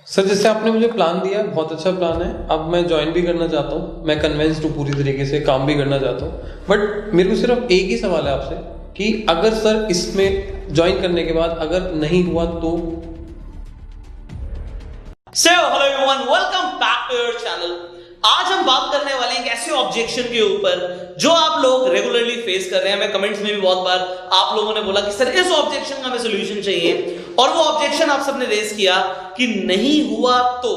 Sir जैसे आपने मुझे प्लान दिया, बहुत अच्छा प्लान है। अब मैं ज्वाइन भी करना चाहता हूँ, मैं कन्विंस्ड हूँ पूरी तरीके से, काम भी करना चाहता हूँ। बट मेरे को सिर्फ एक ही सवाल है आपसे कि अगर सर इसमें ज्वाइन करने के बाद अगर नहीं हुआ तो? Hello everyone, welcome back to your channel. आज हम बात करने वाले हैं एक ऐसे ऑब्जेक्शन के ऊपर जो आप लोग रेगुलरली फेस कर रहे हैं। मैं कमेंट्स में भी बहुत बार आप लोगों ने बोला कि सर इस ऑब्जेक्शन का हमें सोल्यूशन चाहिए, और वो ऑब्जेक्शन आप सबने रेज किया कि नहीं हुआ तो।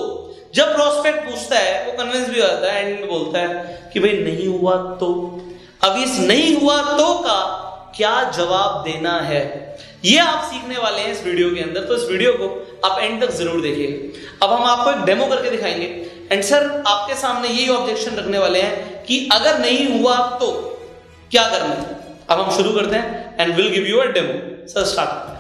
जब प्रोस्पेक्ट पूछता है वो कन्विंस भी होता है, एंड में बोलता है कि भाई नहीं हुआ तो। अब इस नहीं हुआ तो का क्या जवाब देना है, ये आप सीखने वाले हैं इस वीडियो के अंदर। तो इस वीडियो को आप एंड तक जरूर देखिएगा। अब हम आपको एक डेमो करके दिखाएंगे, एंड सर आपके सामने यही ऑब्जेक्शन रखने वाले हैं कि अगर नहीं हुआ तो क्या करना है। अब हम शुरू करते हैं and will give you a demo. Sir start.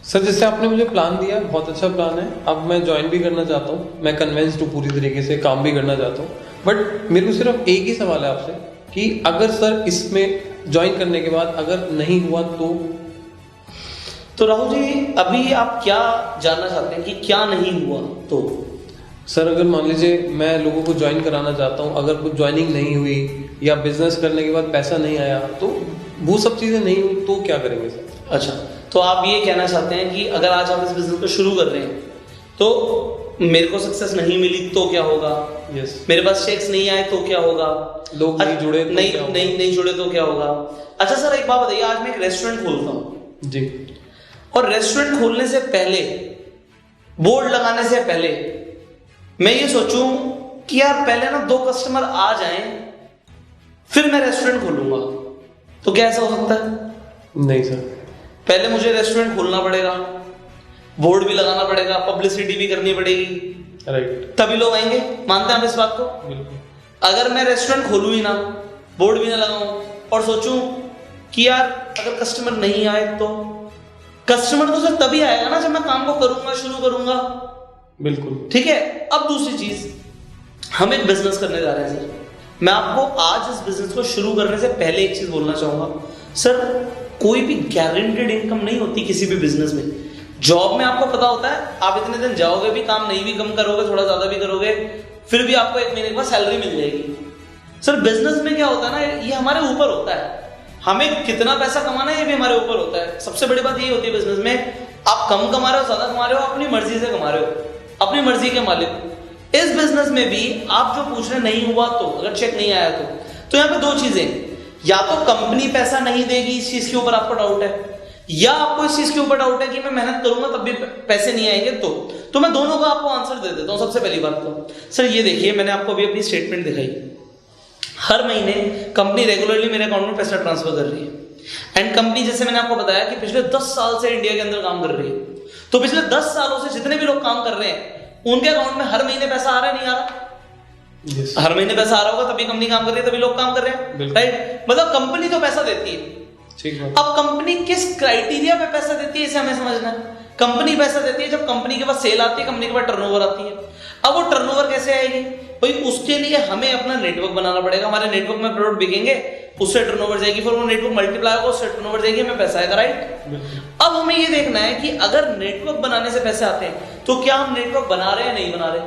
Sir जैसे आपने मुझे प्लान दिया, बहुत अच्छा प्लान है। अब मैं ज्वाइन भी करना चाहता हूँ, मैं कन्विंस्ड हूँ पूरी तरीके से, काम भी करना चाहता हूँ। बट मेरे को सिर्फ एक ही सवाल है आपसे कि अगर सर इसमें ज्वाइन करने के बाद अगर नहीं हुआ तो राहुल जी, अभी आप क्या जानना चाहते हैं कि क्या नहीं हुआ तो? सर अगर मान लीजिए मैं लोगों को ज्वाइन कराना चाहता हूँ, अगर कुछ ज्वाइनिंग नहीं हुई या बिजनेस करने के बाद पैसा नहीं आया, तो वो सब चीजें नहीं हुई तो क्या करेंगे सर? अच्छा, तो आप ये कहना चाहते हैं कि अगर आज आप इस बिजनेस को शुरू कर रहे हैं तो मेरे को सक्सेस नहीं मिली तो क्या होगा? यस। मेरे पास चेक्स नहीं आए तो क्या होगा? लोग नहीं जुड़े तो नहीं जुड़े तो क्या होगा? अच्छा सर, एक बात बताइए, आज मैं एक रेस्टोरेंट खोलता हूँ जी, और रेस्टोरेंट खोलने से पहले, बोर्ड लगाने से पहले मैं ये सोचूं कि यार पहले ना 2 कस्टमर आ जाएं फिर मैं रेस्टोरेंट खोलूंगा, तो क्या ऐसा हो सकता है? नहीं सर। पहले मुझे रेस्टोरेंट खोलना पड़ेगा, बोर्ड भी लगाना पड़ेगा, पब्लिसिटी भी करनी पड़ेगी, राइट, तभी लोग आएंगे। मानते हैं आप इस बात को? बिल्कुल। अगर मैं रेस्टोरेंट खोलूं ही ना, बोर्ड भी ना लगाऊं और सोचूं कि यार अगर कस्टमर नहीं आए तो? कस्टमर तो सर तभी आएगा ना जब मैं काम को करूंगा, शुरू करूंगा। बिल्कुल ठीक है। अब दूसरी चीज, हम एक बिजनेस करने जा रहे हैं सर। मैं आपको आज इस बिजनेस को शुरू करने से पहले एक चीज बोलना चाहूंगा। सर कोई भी गारंटेड इनकम नहीं होती किसी भी बिजनेस में। जॉब में आपको पता होता है आप इतने दिन जाओगे भी, काम नहीं भी कम करोगे, थोड़ा ज्यादा भी करोगे, फिर भी आपको 1 महीने के बाद सैलरी मिल जाएगी। सर बिजनेस में क्या होता है ना, ये हमारे ऊपर होता है। हमें कितना पैसा कमाना है ये भी हमारे ऊपर होता है। सबसे बड़ी बात ये होती है बिजनेस में, आप कम कमा रहे हो, ज्यादा कमा रहे हो, अपनी मर्जी से कमा रहे हो, अपनी मर्जी के मालिक। इस बिजनेस में भी आप जो पूछ रहे नहीं हुआ तो, अगर चेक नहीं आया तो यहाँ पे 2 चीजें, या तो कंपनी पैसा नहीं देगी, इस चीज के ऊपर आपको डाउट है, या आपको इस चीज के ऊपर डाउट है कि मैं मेहनत करूंगा तब भी पैसे नहीं आएंगे तो मैं दोनों का आपको आंसर दे देता हूं। सबसे पहली बात तो सर ये देखिए, मैंने आपको अभी अपनी स्टेटमेंट दिखाई। हर महीने कंपनी रेगुलरली मेरे अकाउंट में पैसा ट्रांसफर कर रही है, एंड कंपनी जैसे मैंने आपको बताया कि पिछले 10 साल से इंडिया के अंदर काम कर रही है। तो पिछले 10 सालों से जितने भी लोग काम कर रहे हैं उनके अकाउंट में हर महीने पैसा आ रहा है, नहीं आ रहा? yes. हर महीने पैसा आ रहा होगा तभी कंपनी काम कर रही है, तभी लोग काम कर रहे हैं, राइट? मतलब कंपनी तो पैसा देती है। ठीक है। अब कंपनी किस क्राइटेरिया पे पैसा देती है इसे हमें समझना है। कंपनी पैसा देती है जब कंपनी के पास सेल आती है, कंपनी के पास टर्नओवर आती है। अब वो टर्नओवर कैसे आएगी भाई? उसके लिए हमें अपना नेटवर्क बनाना पड़ेगा। हमारे नेटवर्क में प्रोडक्ट बिकेंगे, उससे टर्नओवर जाएगी, फिर वो नेटवर्क मल्टीप्लाई होगा, उससे टर्नओवर जाएगी, हमें पैसा आएगा, राइट? अब हमें ये देखना है कि अगर नेटवर्क बनाने से पैसे आते हैं तो क्या हम नेटवर्क बना रहे हैं या नहीं बना रहे,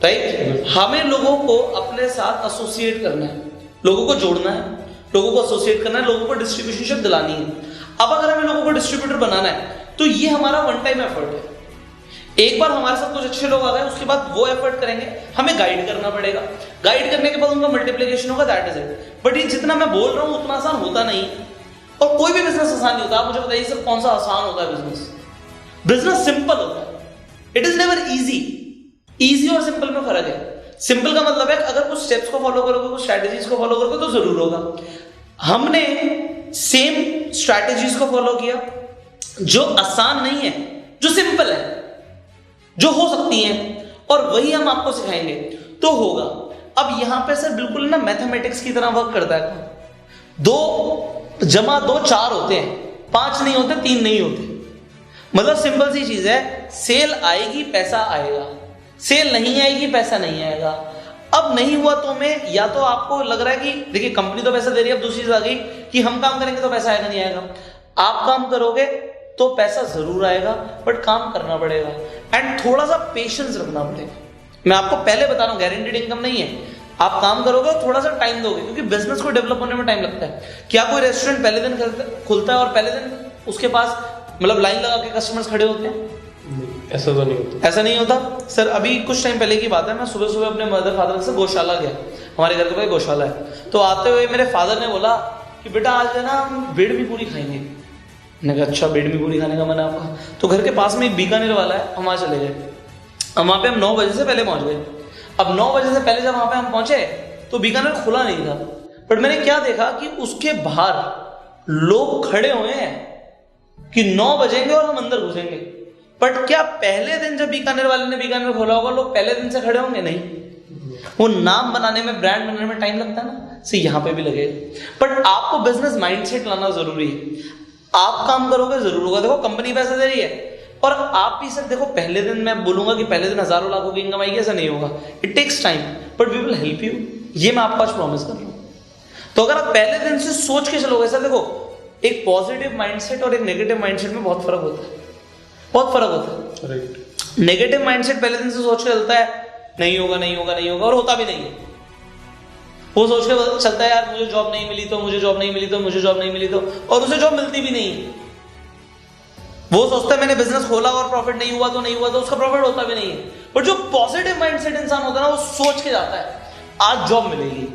राइट? हमें लोगों को अपने साथ एसोसिएट करना है, लोगों को जोड़ना है, लोगों को एसोसिएट करना है, लोगों को डिस्ट्रीब्यूशन दिलानी है। अब अगर हमें लोगों को डिस्ट्रीब्यूटर बनाना है तो ये हमारा वन टाइम एफर्ट है। एक बार हमारे साथ कुछ अच्छे लोग आ गए, उसके बाद वो एफर्ट करेंगे, हमें गाइड करना पड़ेगा, गाइड करने के बाद उनका मल्टीप्लिकेशन होगा, दैट इज इट। बट ये जितना मैं बोल रहा हूं उतना आसान होता नहीं, और कोई भी बिजनेस आसान नहीं होता। आप मुझे बताइए सर कौन सा आसान होता है बिजनेस? बिजनेस सिंपल होता है, it is never easy. Easy और सिंपल में फर्क है। सिंपल का मतलब है अगर कुछ स्टेप्स को फॉलो करोगे, कुछ स्ट्रैटेजीज को फॉलो करोगे तो जरूर होगा। हमने सेम स्ट्रैटेजीज को फॉलो किया जो आसान नहीं है, जो सिंपल है, जो हो सकती हैं, और वही हम आपको सिखाएंगे तो होगा। अब यहां पे सर बिल्कुल ना मैथमेटिक्स की तरह वर्क करता है। 2 + 2 4 होते हैं, 5 नहीं होते, 3 नहीं होते। मतलब सिंपल सी चीज है, सेल आएगी पैसा आएगा, सेल नहीं आएगी पैसा नहीं आएगा। अब नहीं हुआ तो में, या तो आपको लग रहा है कि देखिए कंपनी तो पैसा दे रही है, अब दूसरी चीज आ गई कि हम काम करेंगे तो पैसा आएगा नहीं आएगा। आप काम करोगे तो पैसा जरूर आएगा, बट काम करना पड़ेगा एंड थोड़ा सा पेशेंस रखना पड़ेगा। मैं आपको पहले बता रहा हूं, गारंटीड इनकम नहीं है। आप काम करोगे और थोड़ा सा टाइम दोगे, क्योंकि बिजनेस को डेवलप होने में टाइम लगता है। क्या कोई रेस्टोरेंट पहले दिन खुलता है और पहले दिन उसके पास मतलब लाइन लगा के कस्टमर्स खड़े होते हैं? ऐसा तो नहीं होता। ऐसा नहीं होता सर। अभी कुछ टाइम पहले की बात है, मैं सुबह सुबह अपने मदर फादर से गौशाला गया, हमारे घर के पास गौशाला है। तो आते हुए मेरे फादर ने बोला कि बेटा आज है ना हम बेड़मी पूरी खाएंगे। मैंने कहा अच्छा, बेड़मी पूरी खाने का मन है आपका? तो घर के पास में एक बीकानेर वाला है, हम वहां चले गए। अब वहां पे हम 9 बजे से पहले पहुंच गए। अब 9 बजे से पहले जब वहां पे हम पहुंचे तो बीकानेर खुला नहीं था, बट मैंने क्या देखा कि उसके बाहर लोग खड़े हुए हैं कि 9 बजेंगे और हम अंदर घुसेंगे। बट क्या पहले दिन जब बीकानेर वाले ने बीकानेर खोला होगा, लोग पहले दिन से खड़े होंगे? नहीं। वो नाम बनाने में, ब्रांड बनाने में टाइम लगता है ना, से यहां पे भी लगेगा। बट आपको बिजनेस माइंडसेट लाना जरूरी है। आप काम करोगे जरूर होगा। देखो कंपनी पैसा दे रही है और आप भी सर देखो, पहले दिन मैं बोलूंगा कि पहले दिन हजारों लाखों की इनकम आएगी, ऐसा नहीं होगा। It takes time, but we will help you. ये मैं आपको आज प्रॉमिस कर रहा हूं। तो अगर आप पहले दिन से सोच के चलोगे, सर देखो एक पॉजिटिव माइंडसेट और एक नेगेटिव माइंडसेट में बहुत फर्क होता है, बहुत फर्क होता है। राइट। नेगेटिव माइंडसेट पहले दिन से सोच के चलता है नहीं होगा नहीं होगा नहीं होगा, और होता भी नहीं है। वो सोच के चलता है यार मुझे जॉब नहीं मिली तो, मुझे जॉब नहीं मिली तो, मुझे जॉब नहीं मिली तो, और उसे जॉब मिलती भी नहीं है। वो सोचता है मैंने बिजनेस खोला और प्रॉफिट नहीं हुआ तो नहीं हुआ तो, उसका प्रॉफिट होता भी नहीं है। पर जो पॉजिटिव माइंडसेट इंसान होता है ना, वो सोच के जाता है आज जॉब मिलेगी,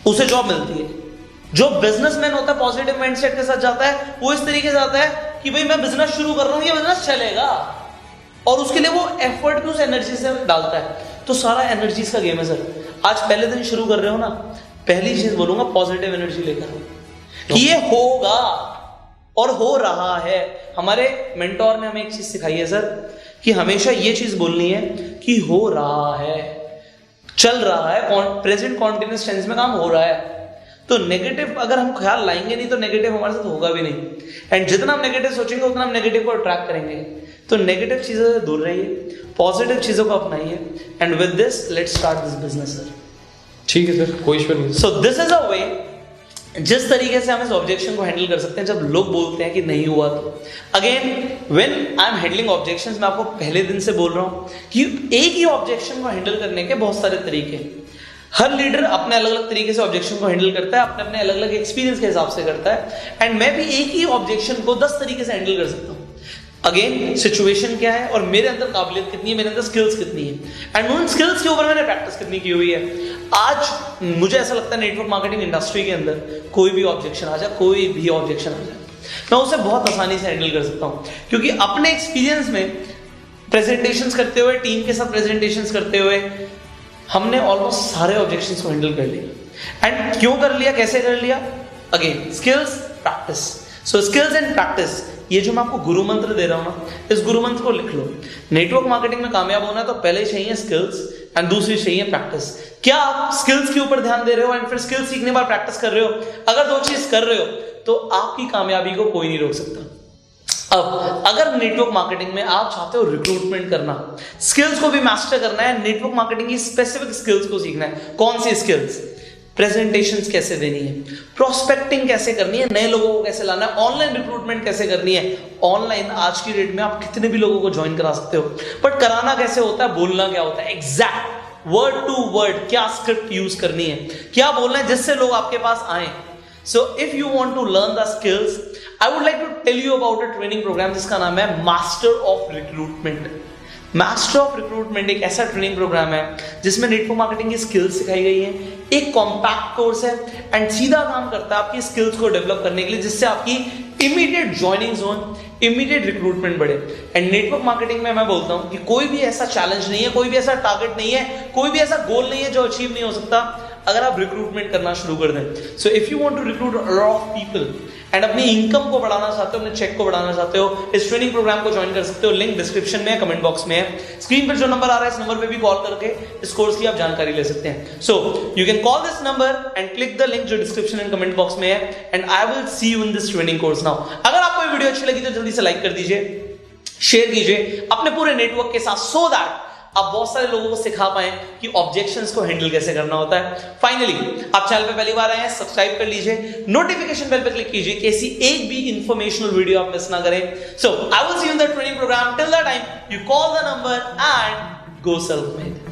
उसे जॉब मिलती है। जो बिजनेसमैन होता है पॉजिटिव माइंडसेट के साथ जाता है, वो इस तरीके से जाता है कि भाई मैं बिजनेस शुरू कर रहा हूं, ये बिजनेस चलेगा, और उसके लिए वो एफर्ट भी उस एनर्जी से डालता है। तो सारा एनर्जीज का गेम है सर। आज पहले दिन शुरू कर रहे हो ना, पहली चीज बोलूंगा पॉजिटिव एनर्जी लेकर कि ये होगा और हो रहा है। हमारे मेंटोर ने हमें एक चीज सिखाई है सर, कि हमेशा ये चीज बोलनी है कि हो रहा है, चल रहा है, प्रेजेंट कॉन्टिन्यूअस टेंस में काम हो रहा है। तो नेगेटिव अगर हम ख्याल लाएंगे नहीं तो नेगेटिव हमारे साथ होगा भी नहीं। एंड जितना हम नेगेटिव सोचेंगे उतना हम नेगेटिव को अट्रैक्ट करेंगे। तो नेगेटिव चीजों से दूर रहिए, पॉजिटिव चीजों को अपनाइए। And with this let's start this business sir. ठीक है सर, कोई इशू नहीं। सो दिस इज अ वे जिस तरीके से हम इस ऑब्जेक्शन को हैंडल कर सकते हैं जब लोग बोलते हैं कि नहीं हुआ तो। Again when I am handling objections, मैं आपको पहले दिन से बोल रहा हूं कि एक ही ऑब्जेक्शन को हैंडल करने के बहुत सारे तरीके हैं। हर लीडर अपने अलग अलग तरीके से ऑब्जेक्शन को हैंडल करता है, अपने अपने अलग अलग एक्सपीरियंस के हिसाब से करता है। एंड मैं भी एक ही ऑब्जेक्शन को 10 तरीके से हैंडल कर सकता हूं। अगेन सिचुएशन क्या है और मेरे अंदर काबिलियत कितनी है, मेरे अंदर स्किल्स कितनी है, एंड उन स्किल्स के ऊपर मैंने प्रैक्टिस कितनी की हुई है। आज मुझे ऐसा लगता है नेटवर्क मार्केटिंग इंडस्ट्री के अंदर कोई भी ऑब्जेक्शन आ जाए, कोई भी ऑब्जेक्शन आ जाए, मैं उसे बहुत आसानी से हैंडल कर सकता हूं। क्योंकि अपने एक्सपीरियंस में प्रेजेंटेशंस करते हुए, टीम के साथ प्रेजेंटेशंस करते हुए, हमने ऑलमोस्ट सारे ऑब्जेक्शंस को हैंडल कर लिया। एंड क्यों कर लिया, कैसे कर लिया? Again skills, practice. So skills and practice, ये जो मैं आपको गुरु मंत्र दे रहा हूं ना, इस गुरु मंत्र को लिख लो। नेटवर्क मार्केटिंग में कामयाब होना है तो पहले चाहिए स्किल्स एंड दूसरी चाहिए प्रैक्टिस। क्या आप स्किल्स के ऊपर ध्यान दे रहे हो एंड फिर स्किल्स सीखने बाद प्रैक्टिस कर रहे हो? अगर 2 चीज कर रहे हो तो आपकी कामयाबी को कोई नहीं रोक सकता। अब अगर नेटवर्क मार्केटिंग में आप चाहते हो रिक्रूटमेंट करना, स्किल्स को भी मास्टर करना है, नेटवर्क मार्केटिंग की स्पेसिफिक स्किल्स को सीखना है। कौन सी स्किल्स? प्रेजेंटेशंस कैसे देनी है, प्रोस्पेक्टिंग कैसे करनी है, नए लोगों को कैसे लाना है, ऑनलाइन रिक्रूटमेंट कैसे करनी है। ऑनलाइन आज की डेट में आप कितने भी लोगों को ज्वाइन करा सकते हो, बट कराना कैसे होता है, बोलना क्या होता है, एग्जैक्ट वर्ड टू वर्ड क्या स्क्रिप्ट यूज करनी है, क्या बोलना है जिससे लोग आपके पास आए। So if you want to learn the skills, I would like to tell you about a training program जिसका नाम है master of recruitment. Master of recruitment एक ऐसा ट्रेनिंग प्रोग्राम है जिसमें नेटवर्क मार्केटिंग की स्किल्स सिखाई गई है। एक कॉम्पैक्ट कोर्स है एंड सीधा काम करता है आपकी स्किल्स को डेवलप करने के लिए, जिससे आपकी immediate joining zone, immediate recruitment बढ़े। एंड नेटवर्क मार्केटिंग में मैं बोलता हूं कि कोई भी ऐसा चैलेंज नहीं है, कोई भी ऐसा टारगेट नहीं है, कोई भी ऐसा गोल नहीं है जो अचीव नहीं हो सकता अगर आप रिक्रूटमेंट करना शुरू कर दें। So if you want to recruit a lot of people and अपनी इनकम को बढ़ाना चाहते हो, अपने चेक को बढ़ाना चाहते हो, इस ट्रेनिंग प्रोग्राम को ज्वाइन कर सकते हो। लिंक डिस्क्रिप्शन में है, कमेंट बॉक्स में है। स्क्रीन पर जो नंबर आ रहा है इस नंबर पे भी कॉल करके इस कोर्स की आप जानकारी ले सकते हैं। So you can call this number and click the link जो डिस्क्रिप्शन एंड कमेंट बॉक्स में है, and I will see you in this training course now. अगर आपको ये वीडियो अच्छी लगी तो जल्दी से लाइक कर दीजिए, शेयर कीजिए अपने पूरे नेटवर्क के साथ, सो दैट आप बहुत सारे लोगों को सिखा पाए कि ऑब्जेक्शंस को हैंडल कैसे करना होता है। फाइनली आप चैनल पे पहली बार आए हैं, सब्सक्राइब कर लीजिए, नोटिफिकेशन बेल पे क्लिक कीजिए कि ऐसी एक भी इंफॉर्मेशनल वीडियो आप मिस ना करें। So I will see you in the training programme. Till that time you call the number and go self made.